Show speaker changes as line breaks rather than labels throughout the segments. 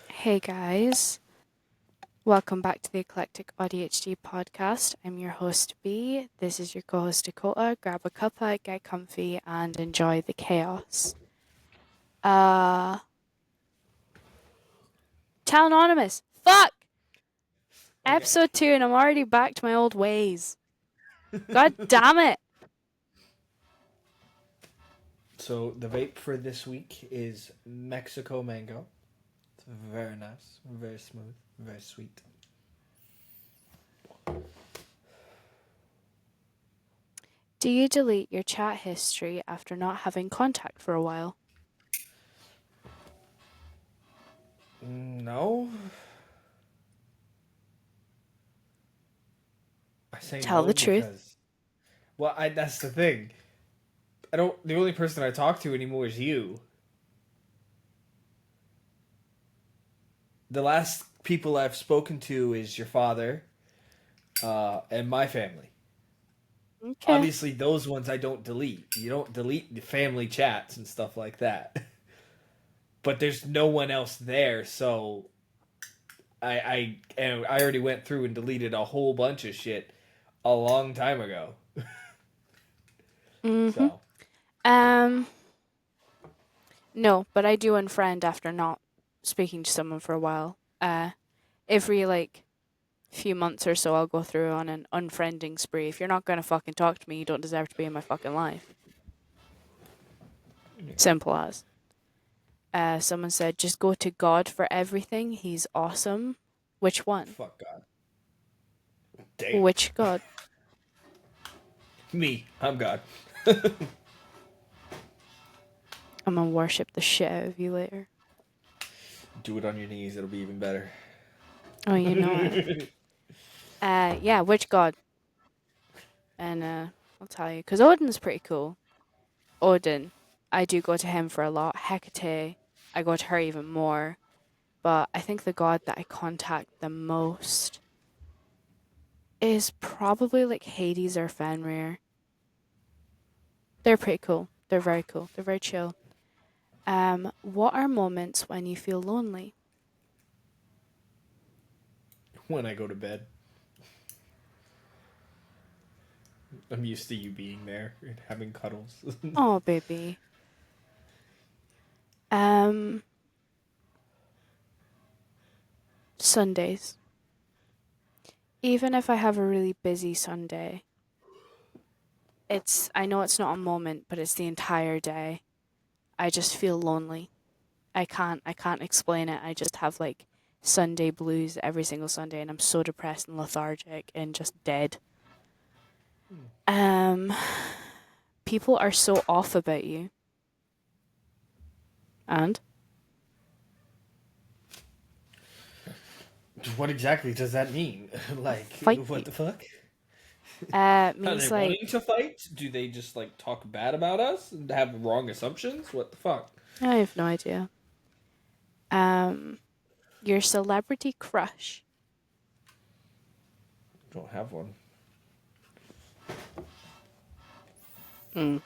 Hey guys, welcome back to the Eclectic ADHD podcast. I'm your host B. This is your co-host Dakota. Grab a cuppa, get comfy, and enjoy the chaos. Tell Anonymous. Fuck!
Okay.
Episode 2 and I'm already back to my old ways. God damn it!
So the vape for this week is Mexico Mango. It's very nice, very smooth, very sweet.
Do you delete your chat history after not having contact for a while?
No. I say
Tell
no
the truth.
because, well, that's the thing. I don't. The only person I talk to anymore is you. The last people I've spoken to is your father, and my family.
Okay.
Obviously, those ones I don't delete. You don't delete the family chats and stuff like that. But there's no one else there, so I already went through and deleted a whole bunch of shit a long time ago.
Mm-hmm.
So
No, but I do unfriend after not speaking to someone for a while. Every few months or so I'll go through on an unfriending spree. If you're not gonna fucking talk to me, you don't deserve to be in my fucking life. Simple as. Someone said, just go to God for everything. He's awesome. Which one?
fuck God. Damn.
Which God?
Me. I'm God.
I'm gonna worship the shit out of you later.
Do it on your knees. It'll be even better.
Oh, you know it. Yeah, which God? And I'll tell you, because Odin's pretty cool. Odin, I do go to him for a lot. Hecate, I go to her even more. But I think the god that I contact the most is probably like Hades or Fenrir. They're pretty cool. They're very cool. They're very chill. What are moments when you feel lonely?
When I go to bed. I'm used to you being there and having cuddles.
Oh, baby. Sundays. Even if I have a really busy Sunday, I know it's not a moment, but it's the entire day. I just feel lonely. I can't explain it. I just have like Sunday blues every single Sunday and I'm so depressed and lethargic and just dead. People are so off about you. And
What exactly does that mean? Like,
fight
what
you.
the fuck? Are
Means
they
like
wanting to fight? Do they just like talk bad about us and have wrong assumptions? What the fuck?
I have no idea. Your celebrity crush.
Don't have one.
Mm.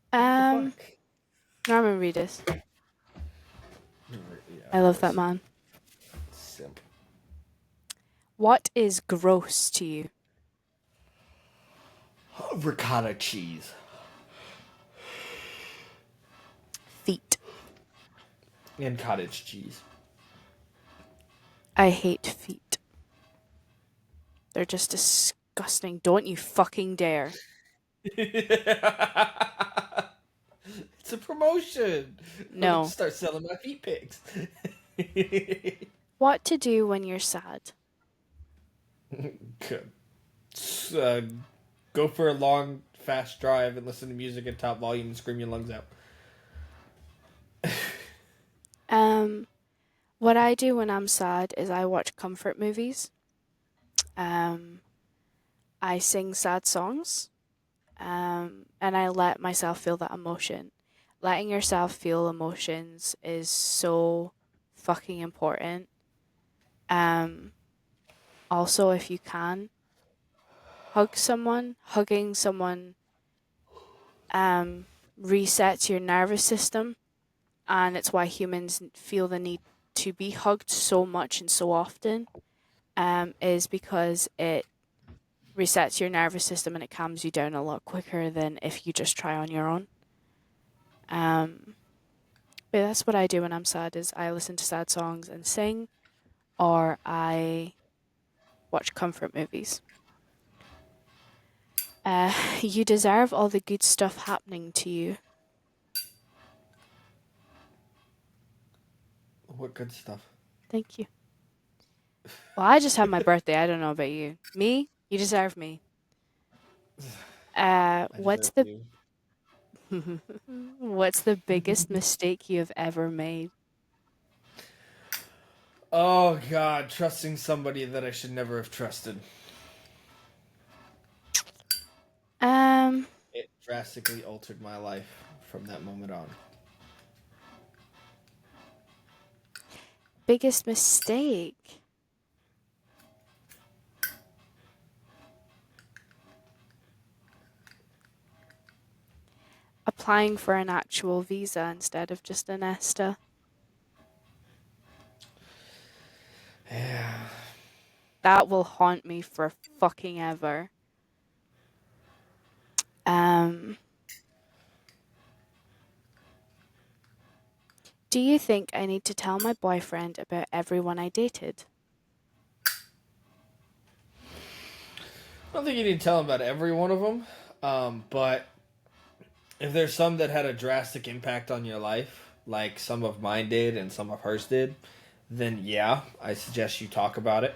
What the fuck?
Norman Reedus.
Yeah,
I love that man.
Simp.
What is gross to you?
Ricotta cheese.
Feet.
And cottage cheese.
I hate feet. They're just disgusting. Don't you fucking dare.
It's a promotion. I'm going to
No.
start selling my feet pics.
What to do when you're sad?
Good. Go for a long, fast drive and listen to music at top volume and scream your lungs out.
What I do when I'm sad is I watch comfort movies. I sing sad songs. And I let myself feel that emotion. Letting yourself feel emotions is so fucking important. Also, if you can, hug someone. Hugging someone resets your nervous system, and it's why humans feel the need to be hugged so much and so often. Is because it resets your nervous system and it calms you down a lot quicker than if you just try on your own. Um, but that's what I do when I'm sad. Is I listen to sad songs and sing, or I watch comfort movies. You deserve all the good stuff happening to you.
What good stuff?
Thank you. Well, I just had my birthday. I don't know about you. Me? You deserve me.
I
What's
deserve
the
you.
what's the biggest mistake you have ever made?
Oh God, trusting somebody that I should never have trusted.
Um,
It drastically altered my life from that moment on.
biggest mistake. Applying for an actual visa instead of just an ESTA.
Yeah.
That will haunt me for fucking ever. Um, do you think I need to tell my boyfriend about everyone I dated?
I don't think you need to tell them about every one of them, but if there's some that had a drastic impact on your life, like some of mine did and some of hers did, then yeah, I suggest you talk about it.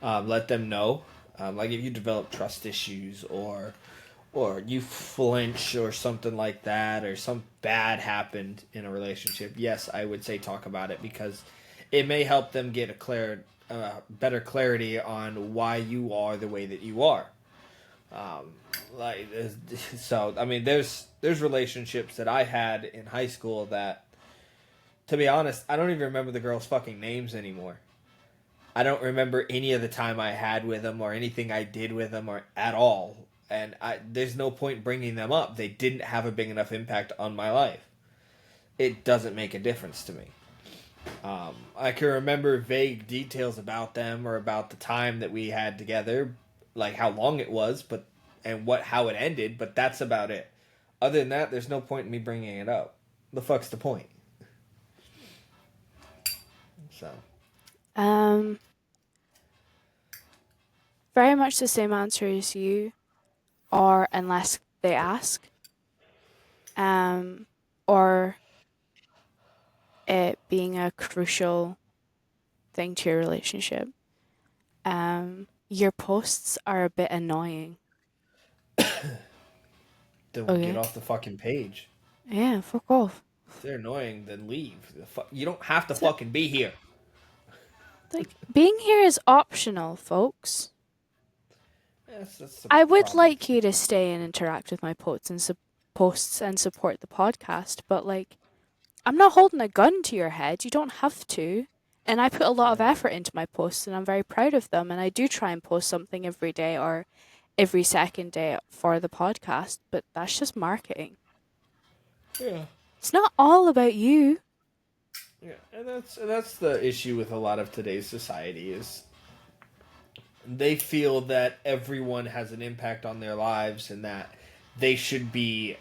Let them know. Like if you develop trust issues or you flinch or something like that or some bad happened in a relationship, yes, I would say talk about it because it may help them get better clarity on why you are the way that you are. Um, like so, I mean, there's relationships that I had in high school that, to be honest, I don't even remember the girls' fucking names anymore. I don't remember any of the time I had with them or anything I did with them or at all. And there's no point bringing them up. They didn't have a big enough impact on my life. It doesn't make a difference to me. I can remember vague details about them or about the time that we had together, like how long it was, but and how it ended. But that's about it. Other than that, there's no point in me bringing it up. The fuck's the point? So
Um, very much the same answer as you, or unless they ask. Or it being a crucial thing to your relationship. Your posts are a bit annoying.
then get
Okay.
off the fucking page.
Yeah, fuck off.
If they're annoying, then leave. You don't have to
So,
fucking be here.
like, being here is optional, folks.
That's the
I would
problem.
like you to stay and interact with my posts and support the podcast, but like, I'm not holding a gun to your head. You don't have to. And I put a lot of
Yeah.
effort into my posts, and I'm very proud of them. And I do try and post something every day or every second day for the podcast, but that's just marketing.
Yeah.
It's not all about you.
Yeah, and that's the issue with a lot of today's society is they feel that everyone has an impact on their lives and that they should be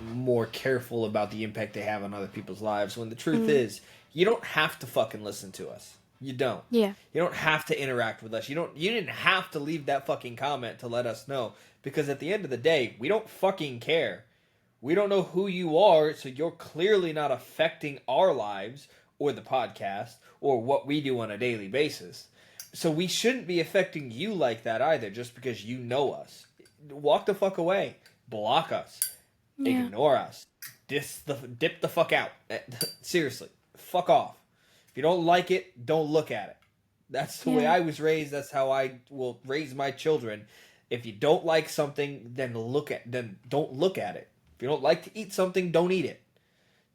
more careful about the impact they have on other people's lives when the truth
Mm,
is you don't have to fucking listen to us. You don't.
yeah.
You don't have to interact with us. You didn't have to leave that fucking comment to let us know because at the end of the day, we don't fucking care. We don't know who you are, so you're clearly not affecting our lives or the podcast or what we do on a daily basis. So we shouldn't be affecting you like that either just because you know us. Walk the fuck away. Block us.
Yeah.
Ignore us. Dip the fuck out. Seriously. Fuck off. If you don't like it, don't look at it. That's the way
Yeah.
I was raised. That's how I will raise my children. If you don't like something, then don't look at it. If you don't like to eat something, don't eat it.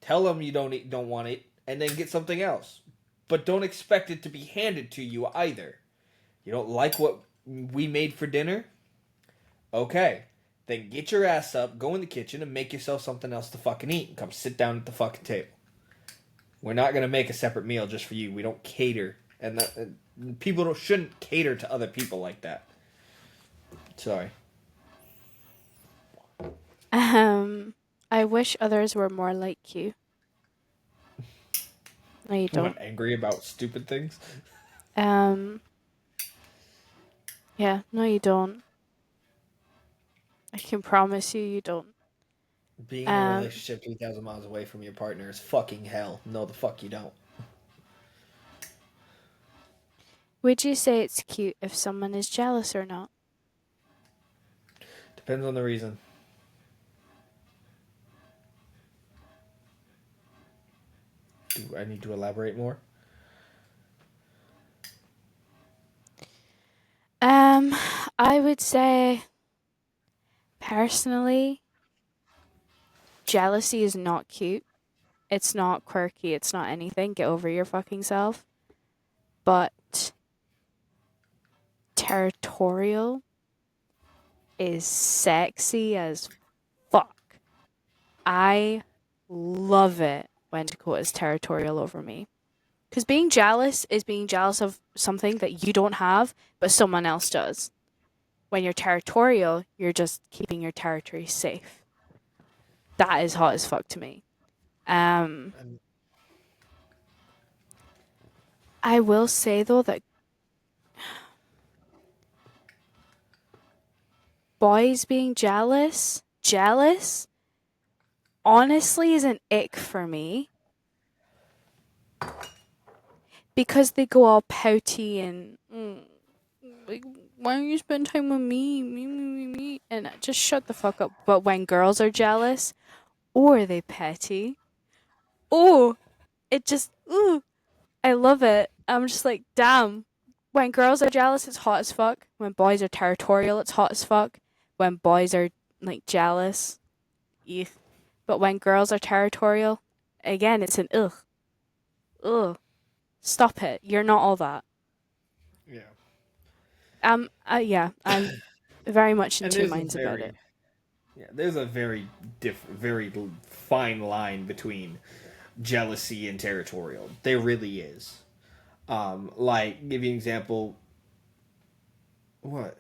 Tell them you don't want it, and then get something else. But don't expect it to be handed to you either. You don't like what we made for dinner? Okay. then get your ass up, go in the kitchen, and make yourself something else to fucking eat, and come sit down at the fucking table. We're not gonna make a separate meal just for you. We don't cater, and people shouldn't cater to other people like that. Sorry.
I wish others were more like you. No, you
What,
don't.
angry about stupid things?
Um, yeah, no, you don't. I can promise you, you don't.
Being in a
Um,
relationship 3,000 miles away from your partner is fucking hell. No, the fuck you don't.
would you say it's cute if someone is jealous or not?
Depends on the reason. Do I need to elaborate more?
Um, I would say, personally, jealousy is not cute. It's not quirky. It's not anything. Get over your fucking self. But territorial is sexy as fuck. I love it when Dakota's territorial over me. Because being jealous is being jealous of something that you don't have, but someone else does. When you're territorial, you're just keeping your territory safe. That is hot as fuck to me. Um,
And
I will say though that boys being jealous, honestly is an ick for me because they go all pouty and like, why don't you spend time with me, and just shut the fuck up. But when girls are jealous, or they petty, oh, it just I love it. I'm just like, damn. When girls are jealous, it's hot as fuck. When boys are territorial, it's hot as fuck. When boys are like jealous, eugh. But when girls are territorial, again, it's an ugh. Ugh. Stop it. You're not all that.
yeah.
Yeah, I'm very much in
And
two
there's a
minds about it.
very there's a very fine line between jealousy and territorial. There really is. Like give you an example. What?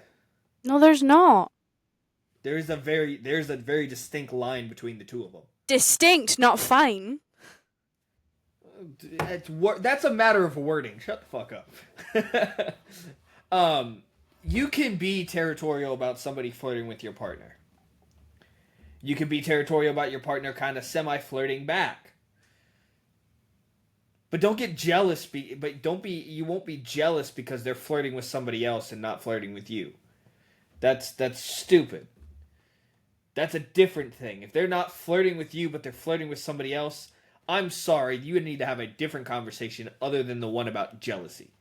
No, there's not.
There's a very distinct line between the two of them.
Distinct, not fine.
That's a matter of wording. Shut the fuck up. um, you can be territorial about somebody flirting with your partner. You can be territorial about your partner kind of semi flirting back. But don't get jealous. But don't be. You won't be jealous because they're flirting with somebody else and not flirting with you. That's stupid. That's a different thing. If they're not flirting with you, but they're flirting with somebody else, I'm sorry. You would need to have a different conversation other than the one about jealousy,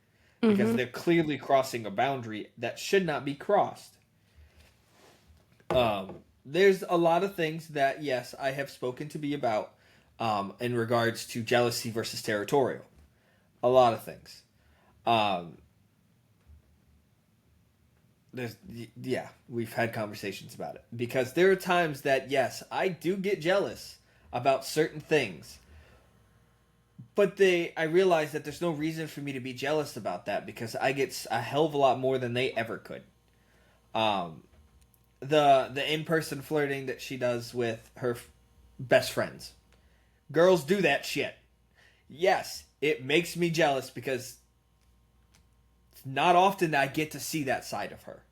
because
Mm-hmm.
they're clearly crossing a boundary that should not be crossed. There's a lot of things that yes, I have spoken to be about in regards to jealousy versus territorial. A lot of things. Um, there's yeah, we've had conversations about it because there are times that yes, I do get jealous about certain things, but I realize that there's no reason for me to be jealous about that because I get a hell of a lot more than they ever could. Um, the in person flirting that she does with her best friends, girls do that shit. Yes, it makes me jealous because it's not often I get to see that side of her.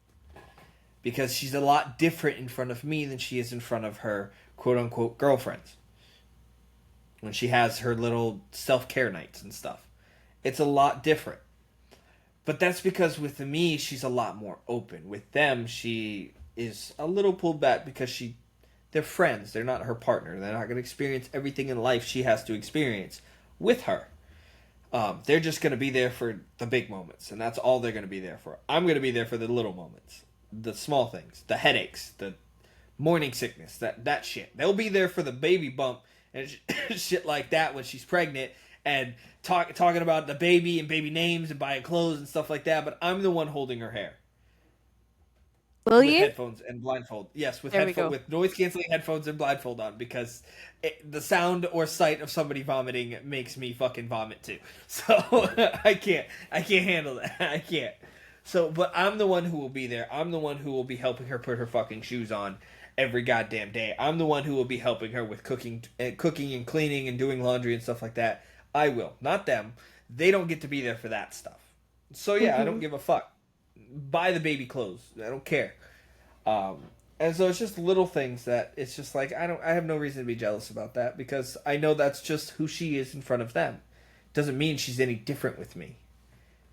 Because she's a lot different in front of me than she is in front of her quote unquote girlfriends. When she has her little self care nights and stuff. It's a lot different. But that's because with me, she's a lot more open. With them, she is a little pulled back because they're friends. They're not her partner. They're not going to experience everything in life she has to experience with her. They're just going to be there for the big moments, and that's all they're going to be there for. I'm going to be there for the little moments, the small things, the headaches, the morning sickness, that shit. They'll be there for the baby bump and shit like that when she's pregnant and talking about the baby and baby names and buying clothes and stuff like that. But I'm the one holding her hair.
Will
with
you?
headphones and blindfold. Yes,
There we go.
with noise canceling headphones and blindfold on because the sound or sight of somebody vomiting makes me fucking vomit too. So I can't handle that. I can't. So, but I'm the one who will be there. I'm the one who will be helping her put her fucking shoes on every goddamn day. I'm the one who will be helping her with cooking and cleaning and doing laundry and stuff like that. I will, not them. They don't get to be there for that stuff. So yeah, I don't
Mhm.
give a fuck. Buy the baby clothes. I don't care. Um, and so it's just little things that it's just like I have no reason to be jealous about that because I know that's just who she is in front of them. Doesn't mean she's any different with me.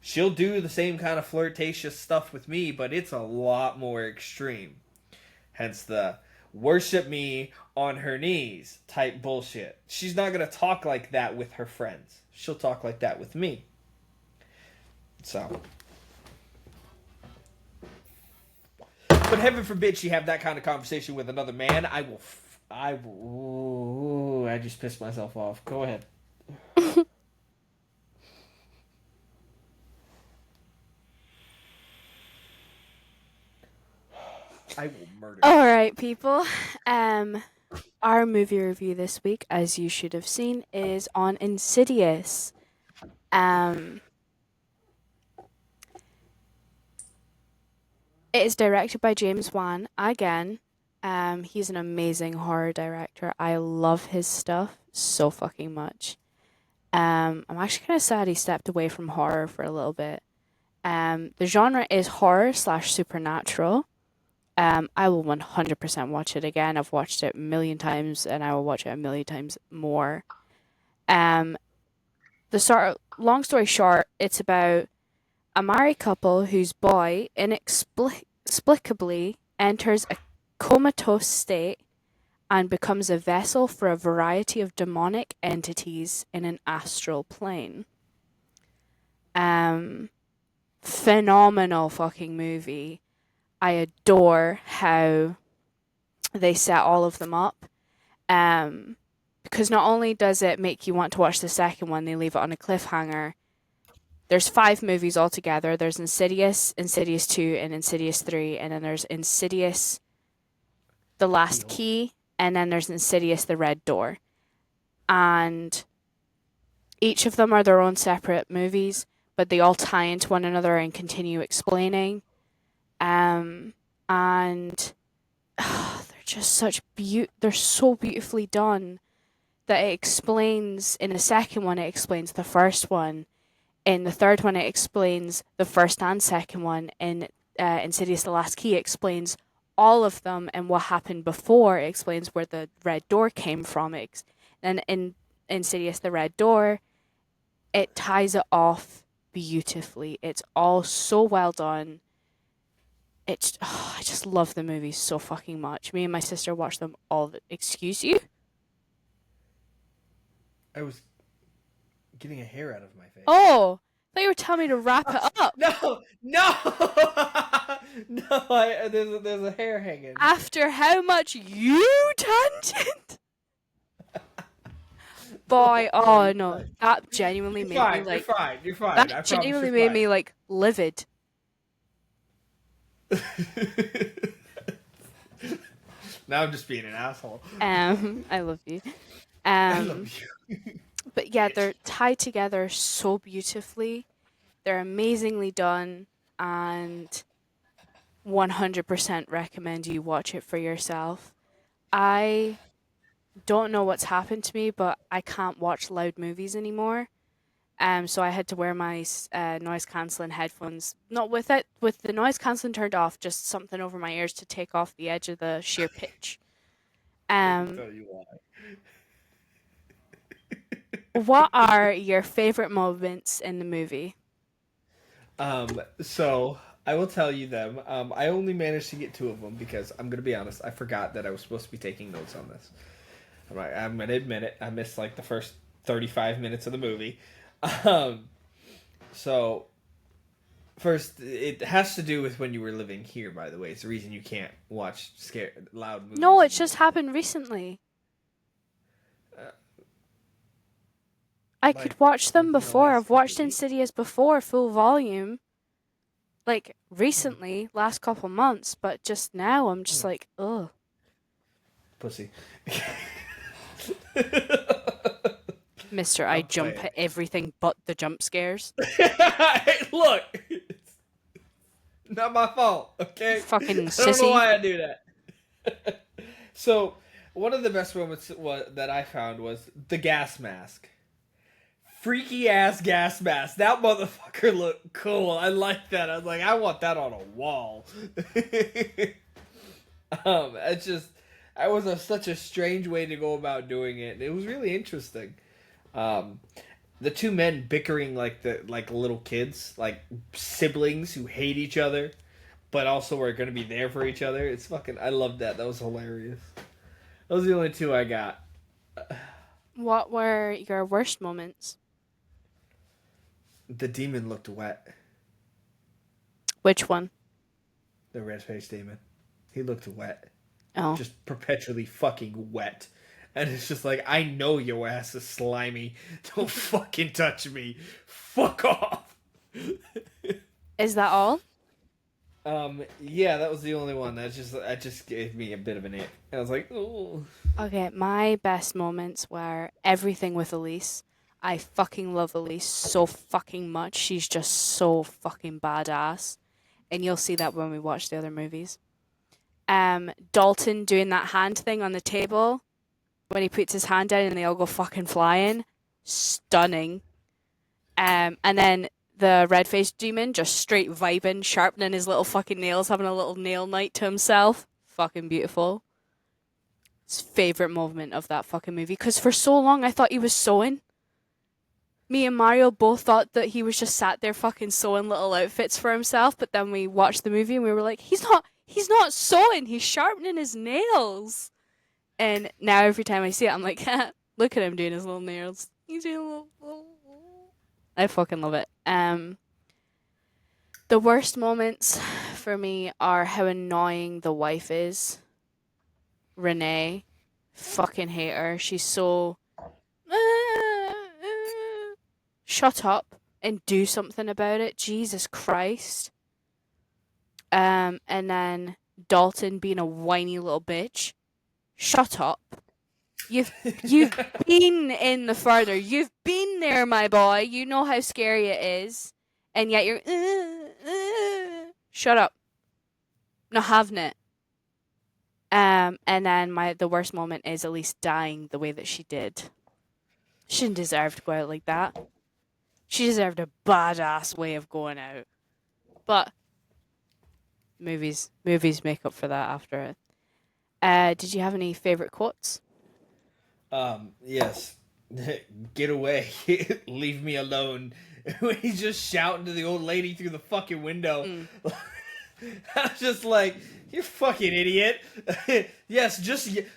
She'll do the same kind of flirtatious stuff with me, but it's a lot more extreme. Hence the worship me on her knees type bullshit. She's not gonna talk like that with her friends. She'll talk like that with me. So, but heaven forbid she have that kind of conversation with another man. I will. Ooh, I just pissed myself off. Go ahead. I will murder
All
you.
right, people. Um, our movie review this week, as you should have seen, is on Insidious. Um, it is directed by James Wan again. He's an amazing horror director. I love his stuff so fucking much. I'm actually kind of sad he stepped away from horror for a little bit. The genre is horror slash supernatural. I will 100% watch it again. I've watched it a million times and I will watch it a million times more. Um, long story short, it's about a married couple whose boy inexplicably enters a comatose state and becomes a vessel for a variety of demonic entities in an astral plane. Um, Phenomenal fucking movie. I adore how they set all of them up. Um, because not only does it make you want to watch the second one, they leave it on a cliffhanger. There's 5 movies altogether. There's Insidious, Insidious 2, and Insidious 3, and then there's Insidious The Last
Keyhole.
Key, and then there's Insidious The Red Door. And each of them are their own separate movies, but they all tie into one another and continue explaining. And they're just they're so beautifully done that it explains in the second one, it explains the first one. In the third one, it explains the first and second one. In Insidious The Last Key, it explains all of them and what happened before. It explains where the red door came from. And in Insidious The Red Door, it ties it off beautifully. It's all so well done. I just love the movies so fucking much. Me and my sister watch them excuse you?
I was getting a hair out of my face.
Oh, I thought you were telling me to wrap it up.
No, no, no! There's a hair hanging.
After how much you tangent? Boy,
No,
oh
you're
no,
fine.
that genuinely
You're
made me
fine. You're
like
fine. You're fine. I
that
promise
genuinely
you're
made
fine.
me like livid.
Now I'm just being an asshole.
I love you.
I
Um,
love you,
but yeah,
bitch.
they're tied together so beautifully. They're amazingly done, and 100% recommend you watch it for yourself. I don't know what's happened to me, but I can't watch loud movies anymore. So I had to wear my noise cancelling headphones. Not with it, with the noise cancelling turned off, just something over my ears to take off the edge of the sheer pitch.
Let me
Um,
tell you why.
what are your favorite moments in the movie?
So I will tell you them. I only managed to get 2 of them because I'm gonna be honest. I forgot that I was supposed to be taking notes on this. I'm gonna admit it. I missed like the first 35 minutes of the movie. Um, so first, it has to do with when you were living here. By the way, it's the reason you can't watch loud
No,
movies
it's
in your.
just happened recently.
Uh,
I
like
could watch them
within the
before.
last
I've
couple
watched
weeks.
Insidious before, full volume. like recently, last couple months, but just now I'm just like, ugh.
Pussy.
Mister, I
I'm
jump
playing.
at everything but the jump scares.
Hey, look, it's not my fault.
You
Okay,
fucking
I don't know
sissy.
why I do that. So one of the best moments that I found was the gas mask. Freaky ass gas mask. That motherfucker looked cool. I like that. I was like, I want that on a wall. It's just, that was such a strange way to go about doing it. It was really interesting. Um, the two men bickering like little kids, like siblings who hate each other, but also are gonna be there for each other. It's fucking. I love that. That was hilarious. Those are the only two I got.
What were your worst moments?
The demon looked wet.
Which one?
The red faced demon. He looked wet.
Oh.
Just perpetually fucking wet. And it's just like, I know your ass is slimy. Don't fucking touch me. Fuck off.
Is that all?
Yeah, that was the only one. That just gave me a bit of an ick. I was like, oh.
Okay, my best moments were everything with Elise. I fucking love Elise so fucking much. She's just so fucking badass. And you'll see that when we watch the other movies. Dalton doing that hand thing on the table when he puts his hand down and they all go fucking flying. Stunning. And then the red-faced demon just straight vibing, sharpening his little fucking nails, having a little nail night to himself. Fucking beautiful. His favorite moment of that fucking movie. Because for so long I thought he was sewing. Me and Mario both thought that he was just sat there fucking sewing little outfits for himself, but then we watched the movie and we were like, he's not sewing, he's sharpening his nails. And now every time I see it, I'm like, look at him doing his little nails. He's doing little. I fucking love it. The worst moments for me are how annoying the wife is. Renee, fucking hate her. She's so. Shut up and do something about it. Jesus Christ. And then Dalton being a whiny little bitch. Shut up. You've been in the further. You've been there, my boy. You know how scary it is. And yet you're shut up. Not having it. And then the worst moment is Elise dying the way that she did. She didn't deserve to go out like that. She deserved a badass way of going out. But movies make up for that after it. Did you have any favorite quotes?
Yes. Get away. Leave me alone. When he's just shouting to the old lady through the fucking window. I was just like, you fucking idiot. Yes,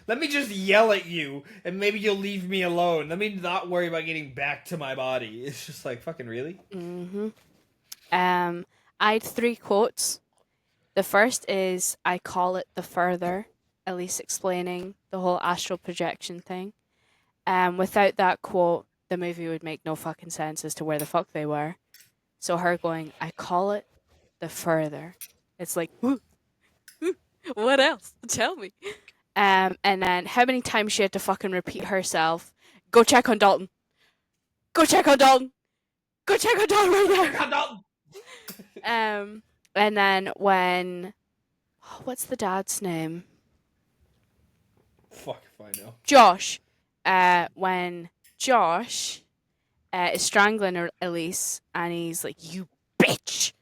let me just yell at you and maybe you'll leave me alone. Let me not worry about getting back to my body. It's just like, fucking really?
Mm-hmm. I had 3 quotes. The first is, I call it the further, at least explaining the whole astral projection thing. Without that quote, the movie would make no fucking sense as to where the fuck they were. So her going, I call it the further. It's like, what else? Tell me. And then how many times she had to fucking repeat herself, go check on Dalton. Go check on Dalton. Go check on Dalton right now. And then when, what's the dad's name?
Fuck if I know.
Josh. When Josh is strangling Elise and he's like, you bitch.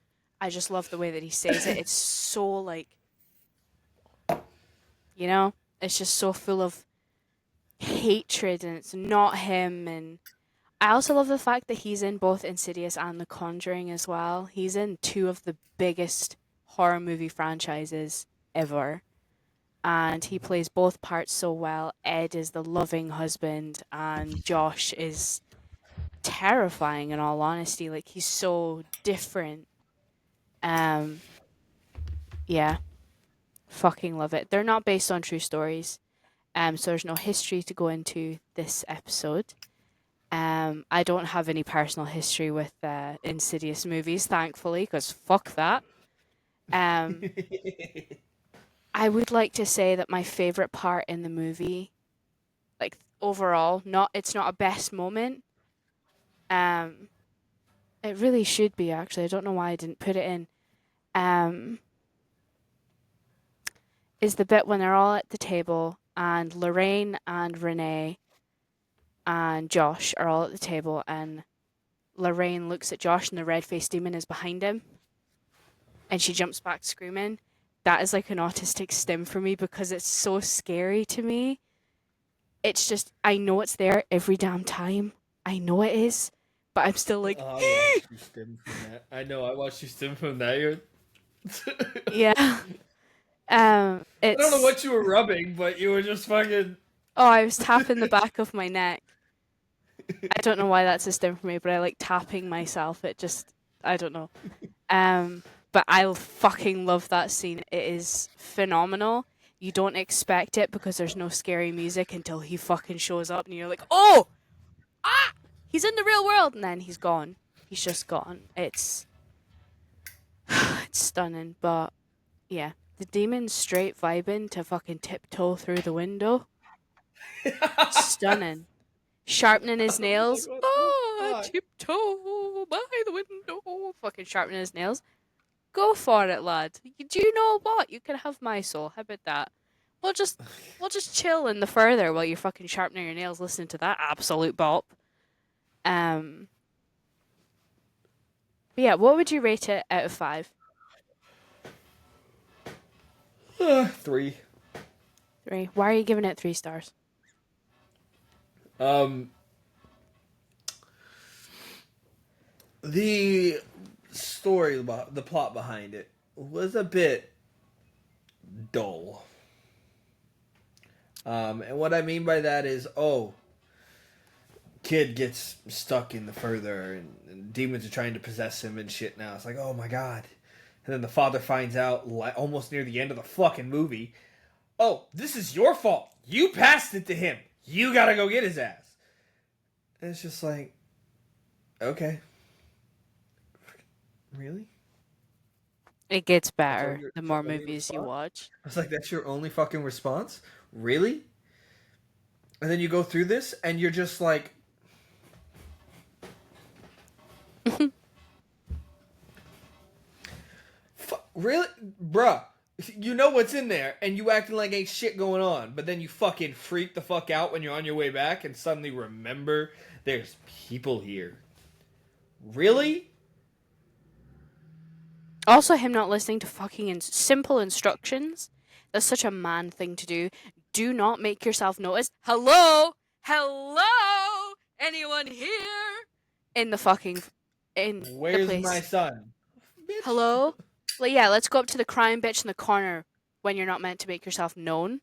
I just love the way that he says it. It's so like, you know, it's just so full of hatred and it's not him. And I also love the fact that he's in both Insidious and The Conjuring as well. He's in 2 of the biggest horror movie franchises ever. And he plays both parts so well. Ed is the loving husband and Josh is terrifying, in all honesty. Like, he's so different. Yeah. Fucking love it. They're not based on true stories. So there's no history to go into this episode. I don't have any personal history with Insidious movies, thankfully, because fuck that. Um, I would like to say that my favorite part in the movie, like overall, it's not a best moment. Um, it really should be actually. I don't know why I didn't put it in. Um, is the bit when they're all at the table and Lorraine and Renee and Josh are all at the table and Lorraine looks at Josh and the red-faced demon is behind him and she jumps back screaming. That is like an autistic stim for me because it's so scary to me. It's just, I know it's there every damn time. I know it is, but I'm still like,
I watched you stim from that. I know, I watched you stim from that.
yeah.
I don't know
It's,
what you were rubbing, but you were just fucking.
oh, I was tapping the back of my neck. I don't know why that's a stim for me, but I like tapping myself. It just, I don't know. But I fucking love that scene. It is phenomenal. You don't expect it because there's no scary music until he fucking shows up and you're like, oh, ah, he's in the real world. And then he's gone. He's just gone. It's stunning. But yeah, the demon's straight vibing to fucking tiptoe through the window. Stunning. Sharpening his
I was like,
nails.
what the
Oh,
fuck?
tiptoe by the window. Fucking sharpening his nails. Go for it, lad. Do you know what? You can have my soul. How about that? We'll just we'll just chill in the further while you're fucking sharpening your nails, listening to that absolute bop. Um, but yeah, what would you rate it out of 5?
3.
3. Why are you giving it 3 stars?
Um, the story about the plot behind it was a bit dull. And what I mean by that is, kid gets stuck in the further, and demons are trying to possess him and shit. Now it's like, oh my god. And then the father finds out, almost near the end of the fucking movie, oh, this is your fault. You passed it to him. You gotta go get his ass. And it's just like, okay. Really?
It gets
That's all
better the
your
more
only
movies you
response?
watch.
I was like, that's your only fucking response? Really? And then you go through this, and you're just like, really? Bruh. You know what's in there, and you acting like ain't shit going on, but then you fucking freak the fuck out when you're on your way back and suddenly remember there's people here. Really?
Also, him not listening to fucking simple instructions. That's such a man thing to do. Do not make yourself noticed. Hello? Hello? Anyone here? In the fucking in the
Where's my
place.
son? Bitch.
Hello? Like, yeah, let's go up to the crying bitch in the corner when you're not meant to make yourself known.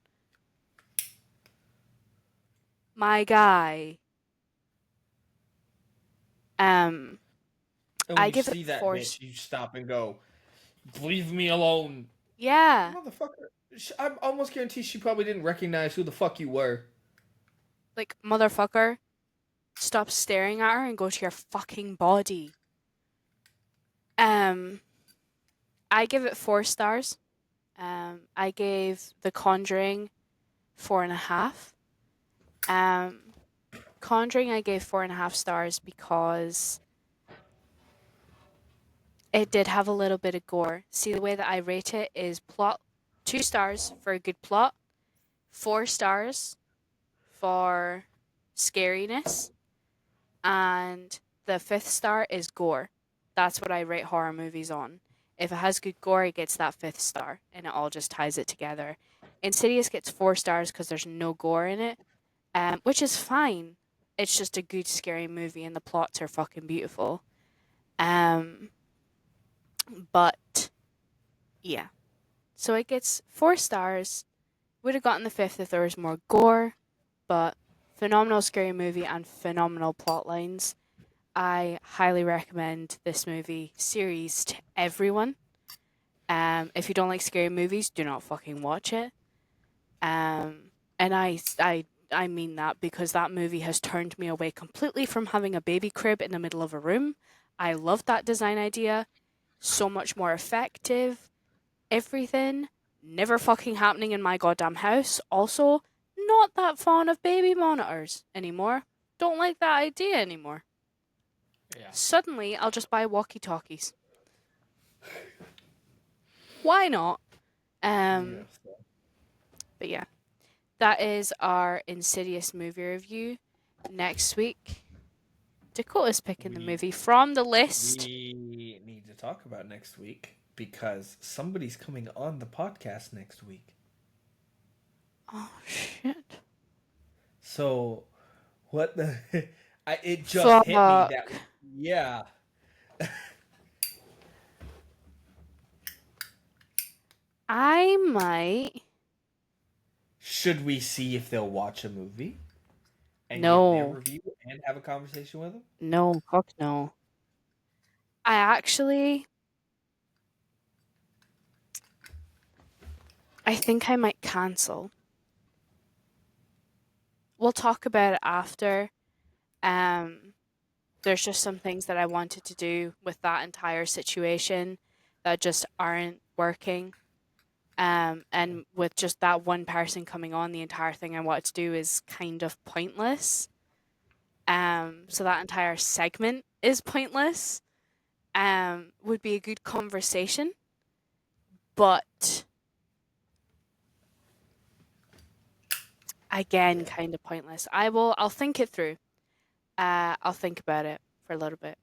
My guy. Um,
And when
I
you
give it
see that
4.
bitch, you stop and go, leave me alone.
Yeah,
Motherfucker. I'm almost guaranteed she probably didn't recognize who the fuck you were.
like motherfucker, stop staring at her and go to your fucking body. Um, I give it 4 stars. I gave The Conjuring 4.5. Conjuring I gave 4.5 stars because it did have a little bit of gore. See, the way that I rate it is plot 2 stars for a good plot, 4 stars for scariness, and the 5th star is gore. That's what I rate horror movies on. If it has good gore, it gets that 5th star, and it all just ties it together. Insidious gets 4 stars because there's no gore in it, which is fine. It's just a good scary movie, and the plots are fucking beautiful. But yeah, so it gets 4 stars. Would have gotten the 5th if there was more gore, but phenomenal scary movie and phenomenal plot lines. I highly recommend this movie series to everyone. If you don't like scary movies, do not fucking watch it. And I mean that because that movie has turned me away completely from having a baby crib in the middle of a room. I loved that design idea. So much more effective. everything never fucking happening in my goddamn house. Also, not that fond of baby monitors anymore. Don't like that idea anymore.
Yeah.
Suddenly, I'll just buy walkie-talkies. Why not?
Yeah. So.
But yeah, that is our Insidious movie review. Next week, Dakota's picking the
We
movie from the list.
we need to talk about next week because somebody's coming on the podcast next week.
Oh shit!
So what the? It just hit me
Fuck.
that yeah.
I might.
Should we see if they'll watch a movie and give their
No.
review and have a conversation with them?
No. Fuck no. I actually. I think I might cancel. We'll talk about it after. Um, there's just some things that I wanted to do with that entire situation that just aren't working. And with just that one person coming on, the entire thing I wanted to do is kind of pointless. So that entire segment is pointless. Would be a good conversation, but again, kind of pointless. I'll think it through. I'll think about it for a little bit.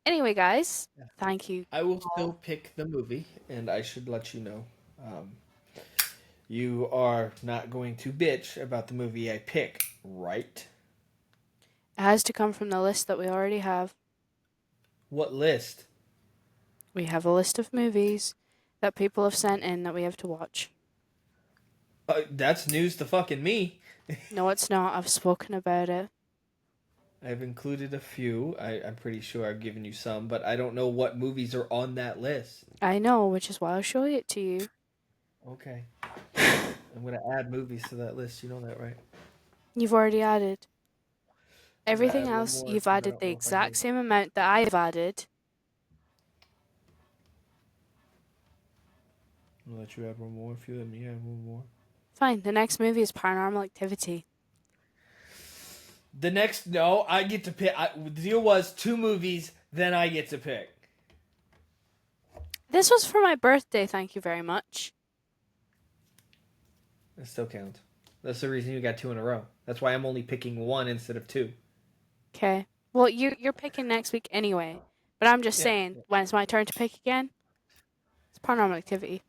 Anyway, guys,
Yeah.
thank you
I will still
all.
pick the movie, and I should let you know. Um, you are not going to bitch about the movie I pick, right?
It has to come from the list that we already have.
What list?
We have a list of movies that people have sent in that we have to watch.
That's news to fucking me.
No, it's not. I've spoken about it.
I've included a few. I'm pretty sure I've given you some, but I don't know what movies are on that list.
I know, which is why I'll show it to you.
Okay. I'm going to add movies to that list. You know that, right?
You've already added.
I'm going to
Everything
add one
else,
more
you've
because I
added
don't
the
know if I
exact
did.
same amount that I've added.
I'll let you add one more if you let me add one more.
Fine, the next movie is Paranormal Activity.
The next, no, I get to pick. The deal was 2 movies, then I get to pick.
This was for my birthday, thank you very much.
That still counts. That's the reason you got 2 in a row. That's why I'm only picking 1 instead of 2.
Okay. Well, you're picking next week anyway. But I'm just
Yeah.
saying, when it's my turn to pick again, it's Paranormal Activity.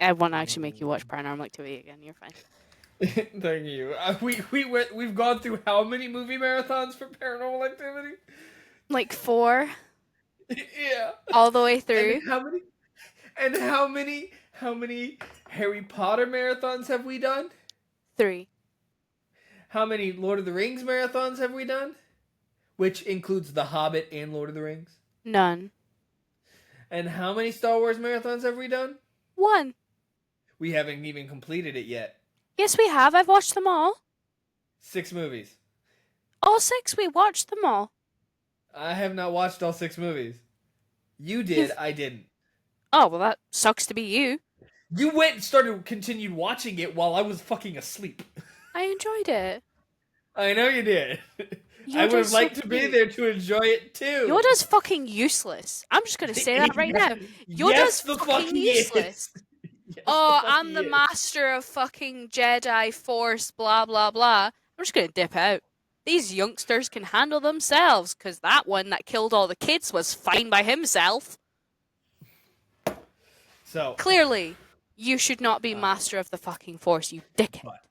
I won't actually make you watch Paranormal Activity again. You're fine.
Thank you. We've gone through how many movie marathons for Paranormal Activity?
Like 4,
Yeah.
all the way
And
through.
how many? And how many Harry Potter marathons have we done?
3.
How many Lord of the Rings marathons have we done? Which includes The Hobbit and Lord of the Rings.
None.
And how many Star Wars marathons have we done?
1.
We haven't even completed it yet.
Yes, we have. I've watched them all.
6 movies.
All 6, we watched them all.
I have not watched all 6 movies. You did,
You've...
I didn't.
Oh, well, that sucks to be you.
You went and continued watching it while I was fucking asleep.
I enjoyed it.
I know you did. I would
Yoda's
have
so
liked to be
cute.
there to enjoy it too.
Yoda's fucking useless. I'm just gonna say that right now.
Yes,
Yoda's
the fuck
fucking
he is.
useless.
Yes,
Oh,
the fuck
I'm
he
the
is.
master of fucking Jedi Force, blah, blah, blah. I'm just gonna dip out. These youngsters can handle themselves, because that one that killed all the kids was fine by himself.
So,
Clearly, you should not be master of the fucking Force, you dickhead.
but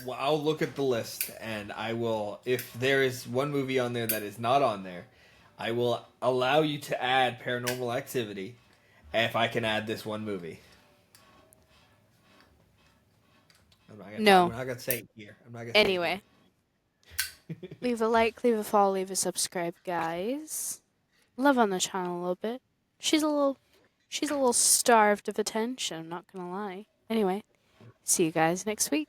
well, I'll look at the list and I will. If there is one movie on there that is not on there, I will allow you to add Paranormal Activity. If I can add this one movie.
No.
I'm not gonna say it here. I'm not gonna
Anyway,
say it
leave a like, leave a follow, leave a subscribe, guys. Love on the channel a little bit. She's a little starved of attention, I'm not gonna lie. Anyway, see you guys next week.